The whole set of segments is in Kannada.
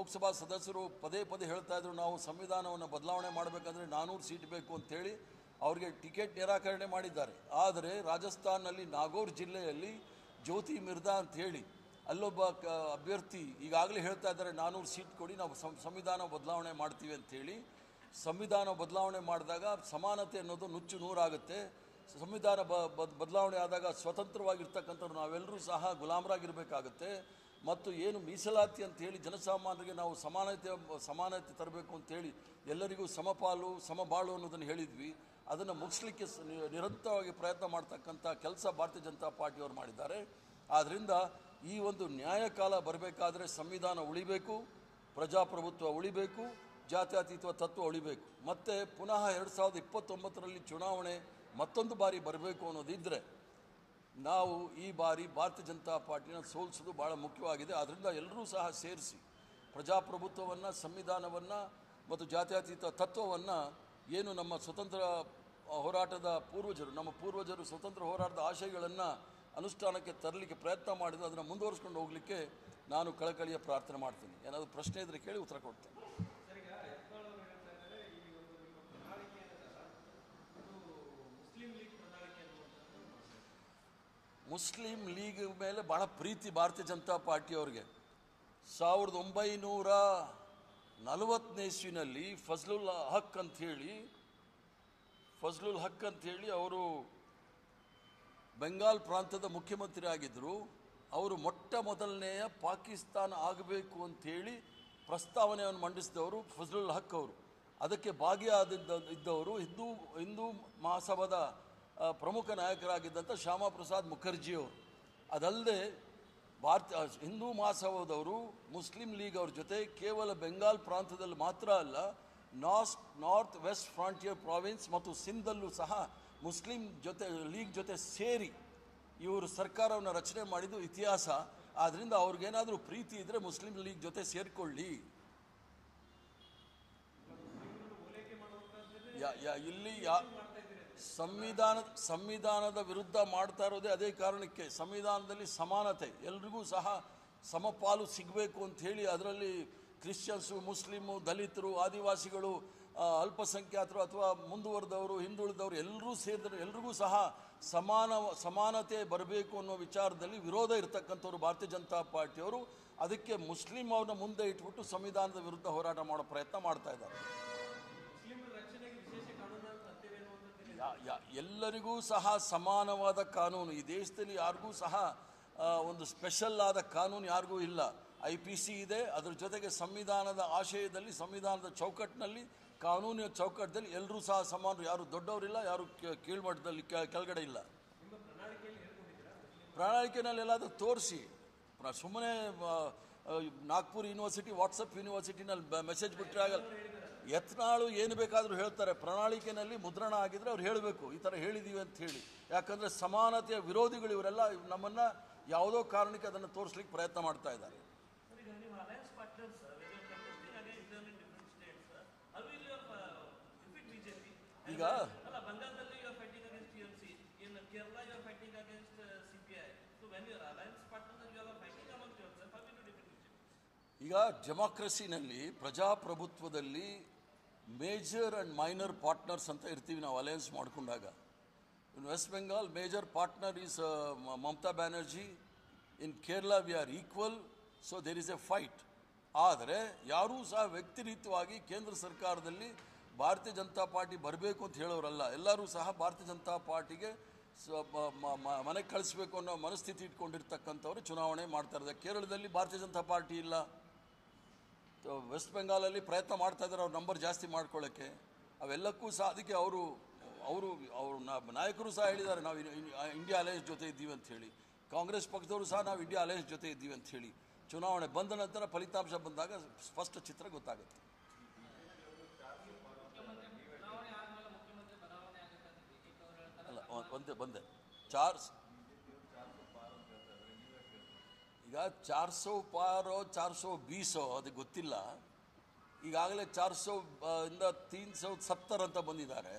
ಲೋಕಸಭಾ ಸದಸ್ಯರು ಪದೇ ಪದೇ ಹೇಳ್ತಾ ಇದ್ರು ನಾವು ಸಂವಿಧಾನವನ್ನು ಬದಲಾವಣೆ ಮಾಡಬೇಕಂದ್ರೆ 400 ಸೀಟ್ ಬೇಕು ಅಂತೇಳಿ ಅವರಿಗೆ ಟಿಕೆಟ್ ನಿರಾಕರಣೆ ಮಾಡಿದ್ದಾರೆ. ಆದರೆ ರಾಜಸ್ಥಾನಲ್ಲಿ ನಾಗೌರ್ ಜಿಲ್ಲೆಯಲ್ಲಿ ಜ್ಯೋತಿ ಮಿರ್ದಾ ಅಂತ ಹೇಳಿ ಅಲ್ಲೊಬ್ಬ ಅಭ್ಯರ್ಥಿ ಈಗಾಗಲೇ ಹೇಳ್ತಾ ಇದ್ದಾರೆ 400 ಸೀಟ್ ಕೊಡಿ, ನಾವು ಸಂವಿಧಾನ ಬದಲಾವಣೆ ಮಾಡ್ತೀವಿ ಅಂಥೇಳಿ. ಸಂವಿಧಾನ ಬದಲಾವಣೆ ಮಾಡಿದಾಗ ಸಮಾನತೆ ಅನ್ನೋದು ನುಚ್ಚು ನೂರಾಗುತ್ತೆ. ಸಂವಿಧಾನ ಬದಲಾವಣೆ ಆದಾಗ ಸ್ವತಂತ್ರವಾಗಿರ್ತಕ್ಕಂಥವ್ರು ನಾವೆಲ್ಲರೂ ಸಹ ಗುಲಾಮರಾಗಿರಬೇಕಾಗುತ್ತೆ. ಮತ್ತು ಏನು ಮೀಸಲಾತಿ ಅಂಥೇಳಿ ಜನಸಾಮಾನ್ಯರಿಗೆ ನಾವು ಸಮಾನತೆ ತರಬೇಕು ಅಂಥೇಳಿ ಎಲ್ಲರಿಗೂ ಸಮಪಾಲು ಸಮಬಾಳು ಅನ್ನೋದನ್ನು ಹೇಳಿದ್ವಿ. ಅದನ್ನು ಮುಗಿಸ್ಲಿಕ್ಕೆ ನಿರಂತರವಾಗಿ ಪ್ರಯತ್ನ ಮಾಡ್ತಕ್ಕಂಥ ಕೆಲಸ ಭಾರತೀಯ ಜನತಾ ಪಾರ್ಟಿಯವರು ಮಾಡಿದ್ದಾರೆ. ಆದ್ದರಿಂದ ಈ ಒಂದು ನ್ಯಾಯಕಾಲ ಬರಬೇಕಾದ್ರೆ ಸಂವಿಧಾನ ಉಳಿಬೇಕು, ಪ್ರಜಾಪ್ರಭುತ್ವ ಉಳಿಬೇಕು, ಜಾತ್ಯತೀತ ತತ್ವ ಉಳಿಬೇಕು. ಮತ್ತು ಪುನಃ 2029ರಲ್ಲಿ ಚುನಾವಣೆ ಮತ್ತೊಂದು ಬಾರಿ ಬರಬೇಕು ಅನ್ನೋದಿದ್ದರೆ ನಾವು ಈ ಬಾರಿ ಭಾರತೀಯ ಜನತಾ ಪಾರ್ಟಿನ ಸೋಲಿಸೋದು ಭಾಳ ಮುಖ್ಯವಾಗಿದೆ. ಆದ್ದರಿಂದ ಎಲ್ಲರೂ ಸಹ ಸೇರಿಸಿ ಪ್ರಜಾಪ್ರಭುತ್ವವನ್ನು, ಸಂವಿಧಾನವನ್ನು ಮತ್ತು ಜಾತ್ಯತೀತ ತತ್ವವನ್ನು ಏನು ನಮ್ಮ ಸ್ವತಂತ್ರ ಹೋರಾಟದ ನಮ್ಮ ಪೂರ್ವಜರು ಸ್ವತಂತ್ರ ಹೋರಾಟದ ಆಶಯಗಳನ್ನು ಅನುಷ್ಠಾನಕ್ಕೆ ತರಲಿಕ್ಕೆ ಪ್ರಯತ್ನ ಮಾಡಿದ್ರು, ಅದನ್ನು ಮುಂದುವರಿಸ್ಕೊಂಡು ಹೋಗಲಿಕ್ಕೆ ನಾನು ಕಳಕಳಿಯ ಪ್ರಾರ್ಥನೆ ಮಾಡ್ತೀನಿ. ಏನಾದರೂ ಪ್ರಶ್ನೆ ಇದ್ದರೆ ಕೇಳಿ ಉತ್ತರ ಕೊಡ್ತೇನೆ. ಮುಸ್ಲಿಂ ಲೀಗ್ ಮೇಲೆ ಭಾಳ ಪ್ರೀತಿ ಭಾರತೀಯ ಜನತಾ ಪಾರ್ಟಿಯವ್ರಿಗೆ. 1940ನೇ ಇಸ್ವಿನಲ್ಲಿ ಫಜ್ಲುಲ್ ಹಕ್ ಅಂಥೇಳಿ ಅವರು ಬೆಂಗಾಲ್ ಪ್ರಾಂತದ ಮುಖ್ಯಮಂತ್ರಿ ಆಗಿದ್ದರು. ಅವರು ಮೊಟ್ಟ ಮೊದಲನೆಯ ಪಾಕಿಸ್ತಾನ ಆಗಬೇಕು ಅಂಥೇಳಿ ಪ್ರಸ್ತಾವನೆಯನ್ನು ಮಂಡಿಸಿದವರು ಫಜ್ಲುಲ್ ಹಕ್ ಅವರು. ಅದಕ್ಕೆ ಭಾಗಿಯಾಗಿದ್ದವರು ಹಿಂದೂ ಮಹಾಸಭಾದ ಪ್ರಮುಖ ನಾಯಕರಾಗಿದ್ದಂಥ ಶ್ಯಾಮಾ ಪ್ರಸಾದ್ ಮುಖರ್ಜಿಯವರು. ಅದಲ್ಲದೆ ಹಿಂದೂ ಮಹಾಸಭಾದವರು ಮುಸ್ಲಿಂ ಲೀಗ್ ಅವ್ರ ಜೊತೆ ಕೇವಲ ಬೆಂಗಾಲ್ ಪ್ರಾಂತದಲ್ಲಿ ಮಾತ್ರ ಅಲ್ಲ, ನಾರ್ತ್ ವೆಸ್ಟ್ ಫ್ರಾಂಟಿಯರ್ ಪ್ರಾವಿನ್ಸ್ ಮತ್ತು ಸಿಂಧಲ್ಲೂ ಸಹ ಮುಸ್ಲಿಂ ಲೀಗ್ ಜೊತೆ ಸೇರಿ ಇವರು ಸರ್ಕಾರವನ್ನು ರಚನೆ ಮಾಡಿದ್ದು ಇತಿಹಾಸ. ಆದ್ದರಿಂದ ಅವ್ರಿಗೇನಾದರೂ ಪ್ರೀತಿ ಇದ್ದರೆ ಮುಸ್ಲಿಂ ಲೀಗ್ ಜೊತೆ ಸೇರಿಕೊಳ್ಳಿ. ಇಲ್ಲಿ ಸಂವಿಧಾನದ ವಿರುದ್ಧ ಮಾಡ್ತಾ ಇರೋದೇ ಅದೇ ಕಾರಣಕ್ಕೆ. ಸಂವಿಧಾನದಲ್ಲಿ ಸಮಾನತೆ, ಎಲ್ರಿಗೂ ಸಹ ಸಮಪಾಲು ಸಿಗಬೇಕು ಅಂಥೇಳಿ ಅದರಲ್ಲಿ ಕ್ರಿಶ್ಚಿಯನ್ಸು, ಮುಸ್ಲಿಮು, ದಲಿತರು, ಆದಿವಾಸಿಗಳು, ಅಲ್ಪಸಂಖ್ಯಾತರು ಅಥವಾ ಮುಂದುವರೆದವರು, ಹಿಂದುಳಿದವರು ಎಲ್ಲರೂ ಸೇರಿದ್ರೆ ಎಲ್ರಿಗೂ ಸಹ ಸಮಾನತೆ ಬರಬೇಕು ಅನ್ನೋ ವಿಚಾರದಲ್ಲಿ ವಿರೋಧ ಇರತಕ್ಕಂಥವ್ರು ಭಾರತೀಯ ಜನತಾ ಪಾರ್ಟಿಯವರು. ಅದಕ್ಕೆ ಮುಸ್ಲಿಂ ಅವ್ರನ್ನ ಮುಂದೆ ಇಟ್ಬಿಟ್ಟು ಸಂವಿಧಾನದ ವಿರುದ್ಧ ಹೋರಾಟ ಮಾಡೋ ಪ್ರಯತ್ನ ಮಾಡ್ತಾ ಇದ್ದಾರೆ. ಎಲ್ಲರಿಗೂ ಸಹ ಸಮಾನವಾದ ಕಾನೂನು ಈ ದೇಶದಲ್ಲಿ ಯಾರಿಗೂ ಸಹ ಒಂದು ಸ್ಪೆಷಲ್ ಆದ ಕಾನೂನು ಯಾರಿಗೂ ಇಲ್ಲ. IPC ಇದೆ, ಅದರ ಜೊತೆಗೆ ಸಂವಿಧಾನದ ಆಶಯದಲ್ಲಿ, ಸಂವಿಧಾನದ ಚೌಕಟ್ಟಿನಲ್ಲಿ, ಕಾನೂನಿನ ಚೌಕಟ್ಟದಲ್ಲಿ ಎಲ್ಲರೂ ಸಹ ಸಮಾನರು. ಯಾರು ದೊಡ್ಡವರಿಲ್ಲ, ಯಾರು ಕೀಳ್ಮಟ್ಟದಲ್ಲಿ ಕೆಳಗಡೆ ಇಲ್ಲ. ಪ್ರಣಾಳಿಕೆಯಲ್ಲಿ ಎಲ್ಲಾದರೂ ತೋರಿಸಿ. ಸುಮ್ಮನೆ ನಾಗ್ಪುರ್ ಯೂನಿವರ್ಸಿಟಿ, ವಾಟ್ಸಪ್ ಯೂನಿವರ್ಸಿಟಿನಲ್ಲಿ ಮೆಸೇಜ್ ಬಿಟ್ಟರೆ ಆಗಲ್ಲ. ಯತ್ನಾಳು ಏನು ಬೇಕಾದರೂ ಹೇಳ್ತಾರೆ, ಪ್ರಣಾಳಿಕೆಯಲ್ಲಿ ಮುದ್ರಣ ಆಗಿದ್ರೆ ಅವ್ರು ಹೇಳಬೇಕು ಈ ಥರ ಹೇಳಿದ್ದೀವಿ ಅಂತ ಹೇಳಿ. ಯಾಕಂದರೆ ಸಮಾನತೆಯ ವಿರೋಧಿಗಳು ಇವರೆಲ್ಲ ನಮ್ಮನ್ನು ಯಾವುದೋ ಕಾರಣಕ್ಕೆ ಅದನ್ನು ತೋರಿಸ್ಲಿಕ್ಕೆ ಪ್ರಯತ್ನ ಮಾಡ್ತಾ ಇದ್ದಾರೆ. ಈಗ ಡೆಮಾಕ್ರಸಿನಲ್ಲಿ, ಪ್ರಜಾಪ್ರಭುತ್ವದಲ್ಲಿ ಮೇಜರ್ ಆ್ಯಂಡ್ ಮೈನರ್ ಪಾರ್ಟ್ನರ್ಸ್ ಅಂತ ಇರ್ತೀವಿ ನಾವು ಅಲಯನ್ಸ್ ಮಾಡಿಕೊಂಡಾಗ. In West Bengal major partner is Mamata Banerjee. In Kerala we are equal, so there is a fight. ಆದರೆ ಯಾರೂ ಸಹ ವ್ಯಕ್ತಿರಿತವಾಗಿ ಕೇಂದ್ರ ಸರ್ಕಾರದಲ್ಲಿ ಭಾರತೀಯ ಜನತಾ ಪಾರ್ಟಿ ಬರಬೇಕು ಅಂತ ಹೇಳೋರಲ್ಲ. ಎಲ್ಲರೂ ಸಹ ಭಾರತೀಯ ಜನತಾ ಪಾರ್ಟಿಗೆ ಮನೆಗೆ ಕಳಿಸ್ಬೇಕು ಅನ್ನೋ ಮನಸ್ಥಿತಿ ಇಟ್ಕೊಂಡಿರ್ತಕ್ಕಂಥವ್ರು ಚುನಾವಣೆ ಮಾಡ್ತಾ ಇದ್ದಾರೆ. ಕೇರಳದಲ್ಲಿ ಭಾರತೀಯ ಜನತಾ ಪಾರ್ಟಿ ಇಲ್ಲ, ವೆಸ್ಟ್ ಬೆಂಗಾಲಲ್ಲಿ ಪ್ರಯತ್ನ ಮಾಡ್ತಾ ಇದ್ದಾರೆ ಅವ್ರ ನಂಬರ್ ಜಾಸ್ತಿ ಮಾಡ್ಕೊಳ್ಳೋಕ್ಕೆ. ಅವೆಲ್ಲಕ್ಕೂ ಸಹ ಅದಕ್ಕೆ ಅವರು ನಾಯಕರು ಸಹ ಹೇಳಿದ್ದಾರೆ ನಾವು ಇಂಡಿಯಾ ಅಲಯನ್ಸ್ ಜೊತೆ ಇದ್ದೀವಿ ಅಂತ ಹೇಳಿ. ಕಾಂಗ್ರೆಸ್ ಪಕ್ಷದವರು ಸಹ ನಾವು ಇಂಡಿಯಾ ಅಲಯನ್ಸ್ ಜೊತೆ ಇದ್ದೀವಿ ಅಂತ ಹೇಳಿ. ಚುನಾವಣೆ ಬಂದ ನಂತರ ಫಲಿತಾಂಶ ಬಂದಾಗ ಸ್ಪಷ್ಟ ಚಿತ್ರ ಗೊತ್ತಾಗುತ್ತೆ. ಅಲ್ಲ ಬಂದೆ ಈಗ 400 ಪಾರೋ 420 ಅದಕ್ಕೆ ಗೊತ್ತಿಲ್ಲ. ಈಗಾಗಲೇ 400 ಇಂದ 370 ಅಂತ ಬಂದಿದ್ದಾರೆ.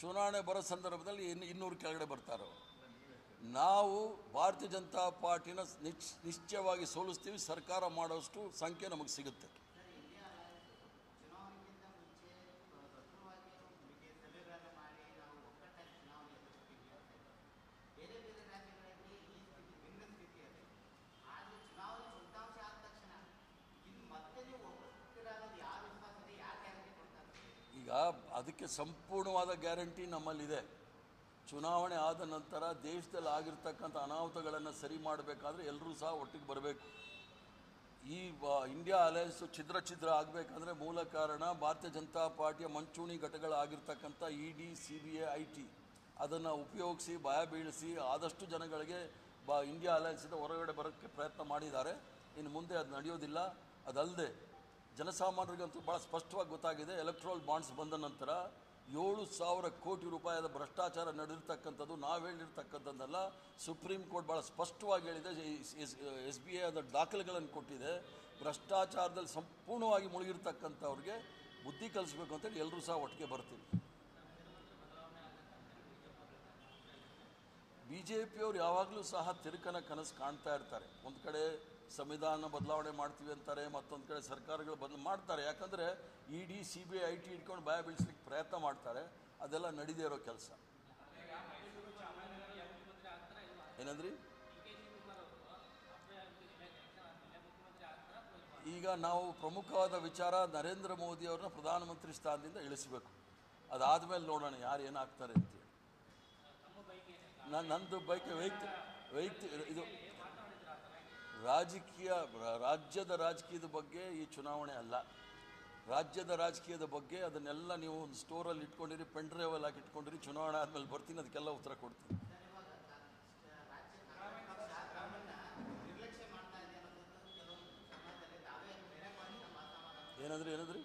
ಚುನಾವಣೆ ಬರೋ ಸಂದರ್ಭದಲ್ಲಿ 200 ಕೆಳಗಡೆ ಬರ್ತಾರೋ. ನಾವು ಭಾರತೀಯ ಜನತಾ ಪಾರ್ಟಿನ ನಿಶ್ಚಯವಾಗಿ ಸೋಲಿಸ್ತೀವಿ. ಸರ್ಕಾರ ಮಾಡೋಷ್ಟು ಸಂಖ್ಯೆ ನಮಗೆ ಸಿಗುತ್ತೆ. ಅದಕ್ಕೆ ಸಂಪೂರ್ಣವಾದ ಗ್ಯಾರಂಟಿ ನಮ್ಮಲ್ಲಿದೆ. ಚುನಾವಣೆ ಆದ ನಂತರ ದೇಶದಲ್ಲಿ ಆಗಿರ್ತಕ್ಕಂಥ ಅನಾಹುತಗಳನ್ನು ಸರಿ ಮಾಡಬೇಕಾದ್ರೆ ಎಲ್ಲರೂ ಸಹ ಒಟ್ಟಿಗೆ ಬರಬೇಕು. ಈ ಇಂಡಿಯಾ ಅಲಯನ್ಸು ಛಿದ್ರ ಆಗಬೇಕಂದ್ರೆ ಮೂಲ ಕಾರಣ ಭಾರತೀಯ ಜನತಾ ಪಾರ್ಟಿಯ ಮಂಚೂಣಿ ಘಟಕಗಳಾಗಿರ್ತಕ್ಕಂಥ ED, CBI, IT ಅದನ್ನು ಉಪಯೋಗಿಸಿ ಭಯ ಬೀಳಿಸಿ ಆದಷ್ಟು ಜನಗಳಿಗೆ ಇಂಡಿಯಾ ಅಲಯನ್ಸಿಂದ ಹೊರಗಡೆ ಬರೋಕ್ಕೆ ಪ್ರಯತ್ನ ಮಾಡಿದ್ದಾರೆ. ಇನ್ನು ಮುಂದೆ ಅದು ನಡೆಯೋದಿಲ್ಲ. ಅದಲ್ಲದೆ ಜನಸಾಮಾನ್ಯರಿಗಂತೂ ಭಾಳ ಸ್ಪಷ್ಟವಾಗಿ ಗೊತ್ತಾಗಿದೆ. ಎಲೆಕ್ಟ್ರಲ್ ಬಾಂಡ್ಸ್ ಬಂದ ನಂತರ 7,000 ಕೋಟಿ ರೂಪಾಯಿಯ ಭ್ರಷ್ಟಾಚಾರ ನಡೆದಿರ್ತಕ್ಕಂಥದ್ದು ನಾವು ಹೇಳಿರ್ತಕ್ಕಂಥದ್ದಲ್ಲ. ಸುಪ್ರೀಂ ಕೋರ್ಟ್ ಭಾಳ ಸ್ಪಷ್ಟವಾಗಿ ಹೇಳಿದೆ. SBI ಅದರ ದಾಖಲೆಗಳನ್ನು ಕೊಟ್ಟಿದೆ. ಭ್ರಷ್ಟಾಚಾರದಲ್ಲಿ ಸಂಪೂರ್ಣವಾಗಿ ಮುಳುಗಿರ್ತಕ್ಕಂಥವ್ರಿಗೆ ಬುದ್ಧಿ ಕಲಿಸ್ಬೇಕು ಅಂತೇಳಿ ಎಲ್ಲರೂ ಸಹ ಒಟ್ಟಿಗೆ ಬರ್ತೀವಿ. BJPಯವರು ಯಾವಾಗಲೂ ಸಹ ತಿರುಕನ ಕನಸು ಕಾಣ್ತಾ ಇರ್ತಾರೆ. ಒಂದು ಕಡೆ ಸಂವಿಧಾನ ಬದಲಾವಣೆ ಮಾಡ್ತೀವಿ ಅಂತಾರೆ, ಮತ್ತೊಂದು ಕಡೆ ಸರ್ಕಾರಗಳು ಮಾಡ್ತಾರೆ. ಯಾಕಂದರೆ ED, CBI, IT ಇಟ್ಕೊಂಡು ಭಯ ಬೀಳಿಸ್ಲಿಕ್ಕೆ ಪ್ರಯತ್ನ ಮಾಡ್ತಾರೆ. ಅದೆಲ್ಲ ನಡೀದೇ ಇರೋ ಕೆಲಸ. ಏನಂದ್ರಿ? ಈಗ ನಾವು ಪ್ರಮುಖವಾದ ವಿಚಾರ ನರೇಂದ್ರ ಮೋದಿ ಅವ್ರನ್ನ ಪ್ರಧಾನಮಂತ್ರಿ ಸ್ಥಾನದಿಂದ ಇಳಿಸಬೇಕು. ಅದಾದಮೇಲೆ ನೋಡೋಣ ಯಾರು ಏನಾಗ್ತಾರೆ ಅಂತೇಳಿ. ನಂದು ಇದು ರಾಜ್ಯದ ರಾಜಕೀಯದ ಬಗ್ಗೆ ಈ ಚುನಾವಣೆ ಅಲ್ಲ. ರಾಜ್ಯದ ರಾಜಕೀಯದ ಬಗ್ಗೆ ಅದನ್ನೆಲ್ಲ ನೀವು ಒಂದು ಸ್ಟೋರಲ್ಲಿ ಇಟ್ಕೊಂಡಿರಿ, ಪೆನ್ ಡ್ರೈವಲ್ಲಿ ಹಾಕಿ ಇಟ್ಕೊಂಡಿರಿ. ಚುನಾವಣೆ ಆದಮೇಲೆ ಬರ್ತೀನಿ, ಅದಕ್ಕೆಲ್ಲ ಉತ್ತರ ಕೊಡ್ತೀನಿ. ಏನಂದ್ರಿ?